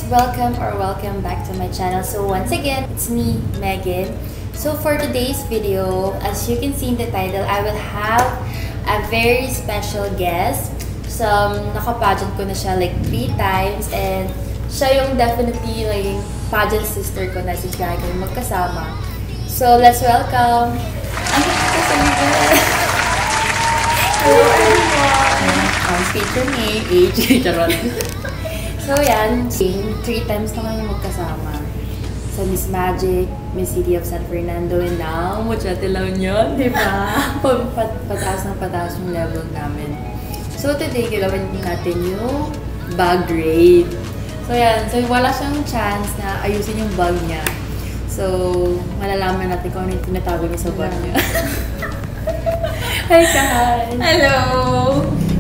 welcome back to my channel. So once again, it's me, Megan. So for today's video, as you can see in the title, I will have a very special guest. So naka-pageant ko na siya like 3 times and siya yung definitely like pageant sister ko na si Jagger magkasama. So let's welcome ang kasaligan. Hello everyone! State your name, age, charot. So yan, 3 times na kami magkasama. Sa Miss Magic, Miss City of San Fernando, and now, Mochate La Union, di ba? Pataas yung level namin. So today, gagawin natin yung bag raid. So yan, so wala siyang chance na ayusin yung bag niya. So, malalaman natin kung ano yung tinatago niya sa bag niya. Hi, Kai! Hello!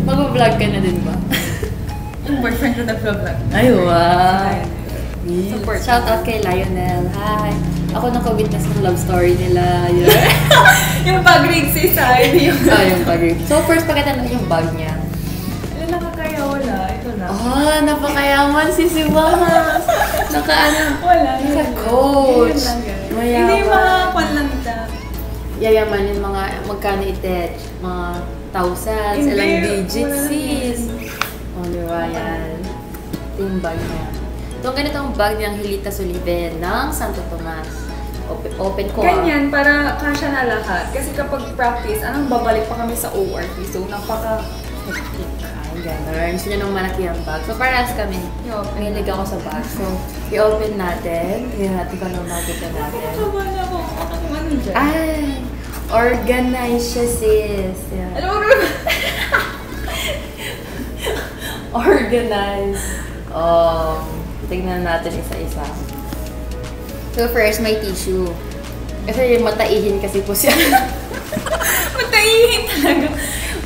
Mag-vlog ka na din ba? Yung boyfriend ko nag-vlog. Ay, wow! Support. Shout out kay Lionel. Hi! Ako naka-witness ng love story nila. Yung bag rig si Sai. Yung bag rig. So, first, pakita natin yung bag niya. Ano nakakaya? Wala. Ito na. Oh, napakayaman si Siwas! Wala. Naka-coach. Mayaman. Hindi makakuan lang ito. Yayaman yung mga magkano i-attach. Mga thousands, ilang digits, sis. O, diba yan? Ito yung bag niya. Itong ganitong bag niyang Hilita Soliven ng Santo Tomas. Open ko. Ganyan, para kasya na lahat. Kasi kapag practice, babalik pa kami sa ORT. So, napaka-hectic. Ay, gano'n. Gusto niya nung malaki ang bag. So, parehas kami. Mahilig ako sa bag. So, i-open natin. Tingnan natin kung anong makita natin. Nakakabahan ako. Ano dyan? Ay! Organize siya, sis. Yan. Alam mo Organize. Tignan natin isa-isa. So first, may tissue. Kasi yung mataihin kasi po siya. Mataihin talaga.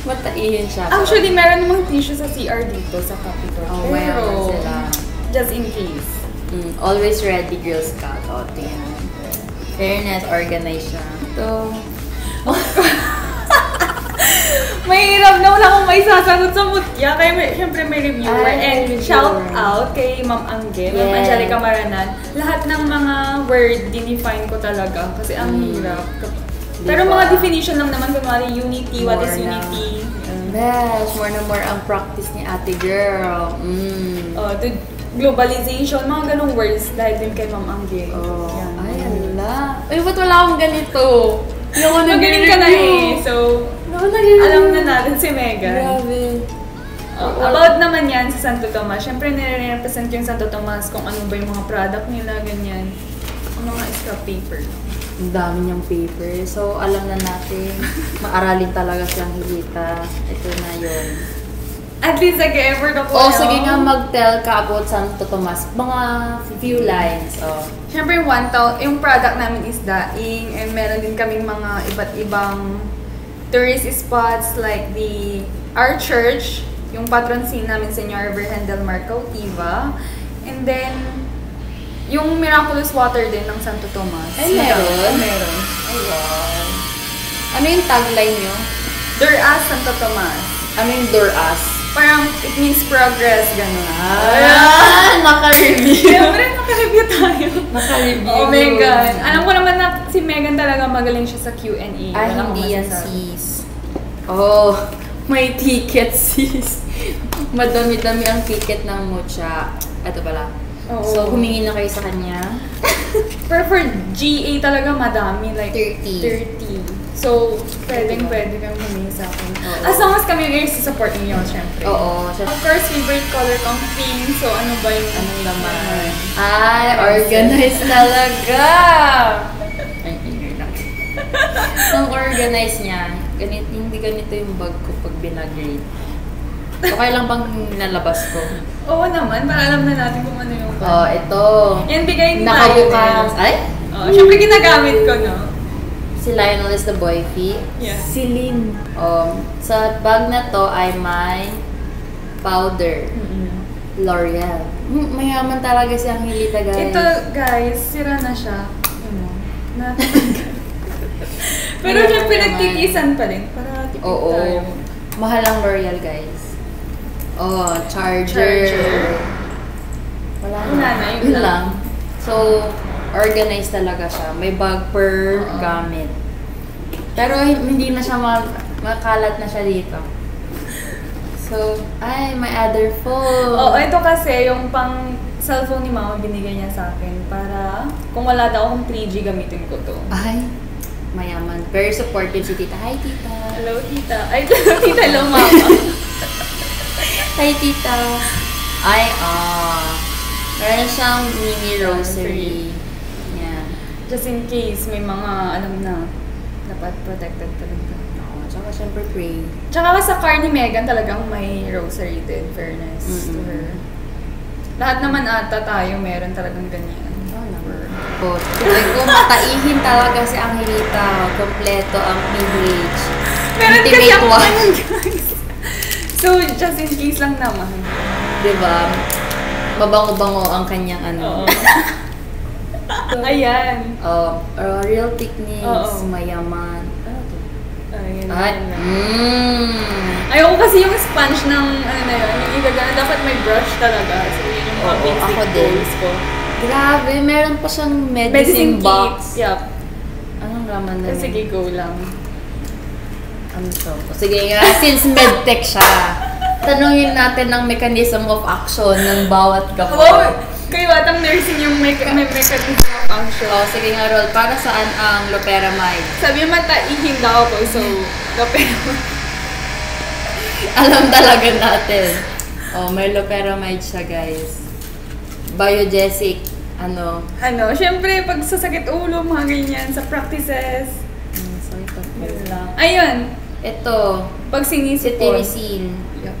Mataihin siya. Actually, meron namang tissue sa CR dito sa Capitol. Oh, pero sila. Just in case. Always ready, Girl Scout. O, tingnan. Fairness, organize siya. Ito. Mahirap na wala akong maisasagot sa mutya. Kaya syempre may reviewer. And shout out kay Ma'am Angge, Ma'am Angelica Maranan. Lahat ng mga word, dinefine ko talaga. Kasi ang hirap. Pero mga definition lang naman. Kunwari, unity, what is unity? Best, more na more ang practice ni ate girl. Globalization, mga ganong words dahil din kay Ma'am Angge. Ay, ala. Ay, ba't wala akong ganito? Magaling ka na eh. So, alam na natin si Megan. Grabe. About naman yan sa Santo Tomas. Siyempre, nire-represent yung Santo Tomas kung ano ba yung mga product nila, ganyan. Ang mga scrap paper. Ang dami niyang paper. So, alam na natin, maaralin talaga siyang Hilita. Ito na yun. At least, nag-effort ako. Sige nga mag-tell ka about Santo Tomas. Mga few lines. Siyempre, yung product namin is daing. And meron din kaming mga iba't ibang tourist spots like our church, yung patron saint namin, Senora Virgen del Mar Cautiva. And then, yung miraculous water din ng Santo Tomas. Ay, meron? Meron. Ay, wow. Ano yung tagline nyo? Duras Santo Tomas. Ano yung Duras? Parang it means progress, gano'n. Naka-review. Siyempre, naka-review tayo. Naka-review. Oh, Megan. Alam ko naman na si Megan talaga magaling siya sa Q&A. Ay, hindi yan, sis. Oh, may ticket, sis. Madami-dami ang ticket ng Mocha. Ito pala. So, humingi na kayo sa kanya. Pero for GA talaga madami. Like 30. So, pwede kang humingi sa akin. As long as kami yung support niyo, syempre. Oo. Of course, favorite color kong pink. So, ano ba yung anong laman? Ay, organized talaga! Ay, lang. Ang organized niya, hindi ganito yung bag ko pag binagrade. Okay lang bang nilalabas ko? Oo naman, para alam na natin kung ano yung ito. Yan, bigay ni nakabukas. Ay? Syempre ginagamit ko, no? Si Lionel is the boy feet. Yeah. Si Lynn. Sa bag na to ay may powder. L'Oreal. Mayaman talaga siyang Hilita, guys. Ito, guys, sira na siya. Pero syempre nagtitisan pa rin. Para tipid tayo. Mahal ang L'Oreal, guys. Charger. Wala na. Yun lang. So, organized talaga siya. May bag per gamit. Pero hindi na siya makalat na siya dito. So, ay, may other phone. Oo, ito kasi yung pang cellphone ni mama binigay niya sa akin para kung wala daw akong 3G gamitin ko to. Ay, mayaman. Very supportive si tita. Hi, tita. Hello, tita. Ay, tita, hello, mama. Hi, tita. Ay, meron siyang mini rosary. Yan. Just in case may mga, alam na, dapat protected talaga. Oo, tsaka syempre pray. Tsaka sa car ni Megan talagang may rosary din, fairness to her. Lahat naman ata tayo meron talagang ganyan. Oh, kung mataihin talaga si Angelita, kompleto ang PH. Meron kasi ako one. ganyan, guys. So, just in case lang naman. Diba? Mabango-bango ang kanyang ano. Oo. Ayan. Real techniques, Oo. mayaman. Ano to? Ayan. Ay, Ayoko kasi yung sponge ng ano na yun, yung igagana, dapat may brush talaga. So, yun yung mga Oo, basic ako din. goals ko. Grabe, meron pa siyang medicine box. Yup. Anong laman na Sige, go lang. Ano to? Sige nga, since medtech siya, tanungin natin ang mechanism of action ng bawat gapon. Wow! Kayo batang nursing yung may mechanism of action. Sige nga, Rol. Para saan ang loperamide? Sabi mo, mataihin daw ako, so, loperamide. Alam talaga natin. May loperamide siya, guys. Biogesic, Syempre, pag sasakit ulo, mga ganyan, sa practices. So, ito. Yun lang. Ayun. Ito. Pag sinisipon. Cetirizine. Yup.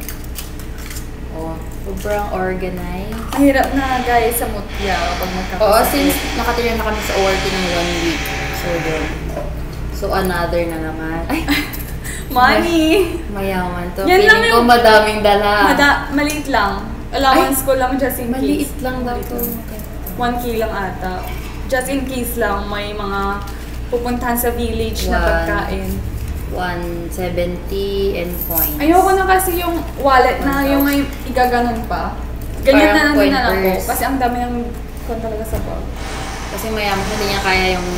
Sobrang organized. Mahirap na, guys, sa mutya kapag magkakasakit. Oo, since nakatira na kami sa ORT ng 1 week. So, then. So, another na naman. Ay! Money! Mayaman to. Yan lang Feeling ko yung- madaming dala. Maliit lang. Allowance ko lang just in case. Maliit lang daw to. 1K lang ata. Just in case lang, may mga pupuntahan sa village na Wow. pagkain. 170 and coins. Ayoko na kasi yung wallet na yung may igaganon pa. Ganyan na Parang lang din ako. pointers. Kasi ang dami ng kon talaga sa bag. Kasi mayaman hindi niya kaya yung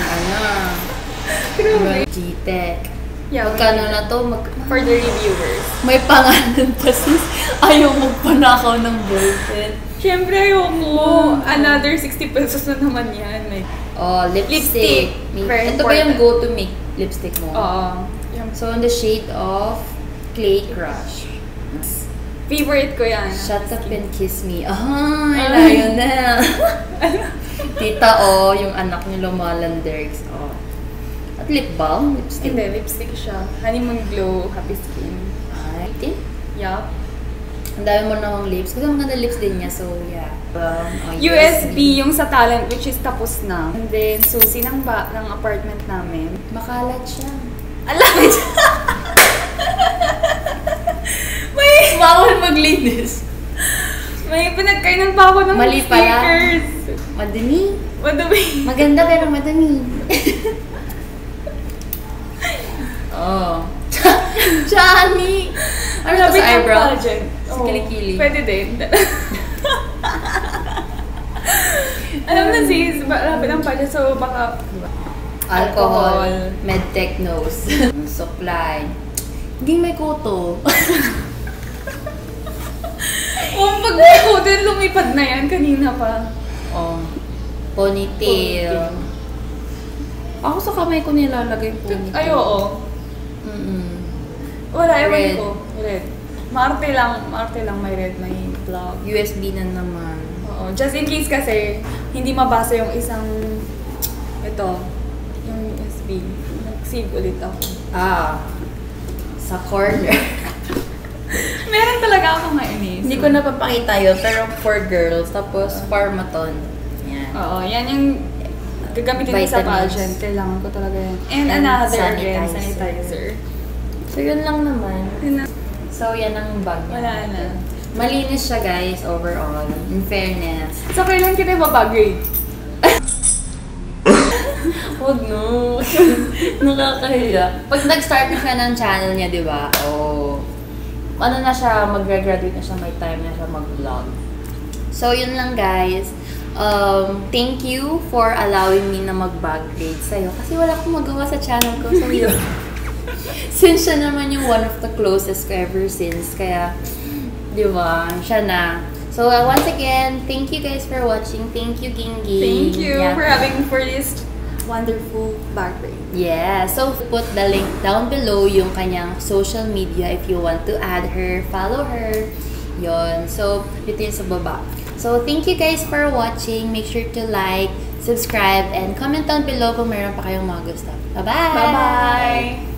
Grabe. G-Tech. Yeah, Magkano na to? for the reviewers. May pangalan pa sis. Ayaw magpanakaw ng ballpen. Siyempre ayoko. Another 60 pesos na naman yan. Like, Lipstick. Very Ito ba yung important. go-to make lipstick mo? oo. Yung So, in the shade of Clay Crush. favorite ko yan. Shut up and kiss me. Ay, Ay. layo na. Tita, yung anak niyo lumalandergs. At lip balm? Lipstick? Hindi, lipstick siya. Honeymoon Glow, Happy Skin. Ay, tip. Yup. Ang dami mo namang lips. Kasi maganda lips din niya, so yeah. USB yung sa talent, which is tapos na. And then, susi ng apartment namin. Makalat siya. Alam! may, Bawal maglinis. may pinagkainan pa ako ng Mali pala. stickers. Madumi. Madumi. Maganda pero madumi. Johnny! Ano to Lapit sa ng eyebrow? pageant. Sa Oo. kilikili. Pwede din. Alam na sis, lapit ng pageant, so baka Alcohol. Medtech nose. Supply. Hindi may kuto. pag may kutin, lumipad na yan kanina pa. Ponytail. Ako sa kamay ko nilalagay yung ponytail. Ay, oo. Wala, ewan Red. ko. Red. Maarte lang may red, may black. USB na naman. Oo. Just in case kasi, hindi mabasa yung isang, ito, yung USB. Nag-save ulit ako. Sa corner. Meron talaga ako mainis. Hindi ko napapakita yun, pero for girls. Tapos, Pharmaton. Yan. Oo, yan yung gagamitin ko sa Vitamins. pageant. Kailangan ko talaga yan. And And another again, sanitizer. sanitizer. So, yun lang naman. Yun na. So, yan ang bag niya. Wala na. Malinis siya, guys, overall. In fairness. So, kailan kita ibabagrade? Huwag no. Nakakahiya. Pag nag-start na siya ng channel niya, di ba? Ano na siya, mag-graduate na siya, may time na siya mag-vlog. So, yun lang guys. Thank you for allowing me na mag-backgrade sa'yo. Kasi wala akong magawa sa channel ko. So, yun. Since siya naman yung one of the closest ko ever since. Kaya, di ba, siya na. So, once again, thank you guys for watching. Thank you, Gingy. Thank you for having for this wonderful backgrade. Yeah, so put the link down below yung kanyang social media if you want to add her, follow her. Yon. So, dito yun sa baba. So, thank you guys for watching. Make sure to like, subscribe, and comment down below kung meron pa kayong mga gusto. Bye-bye! Bye-bye!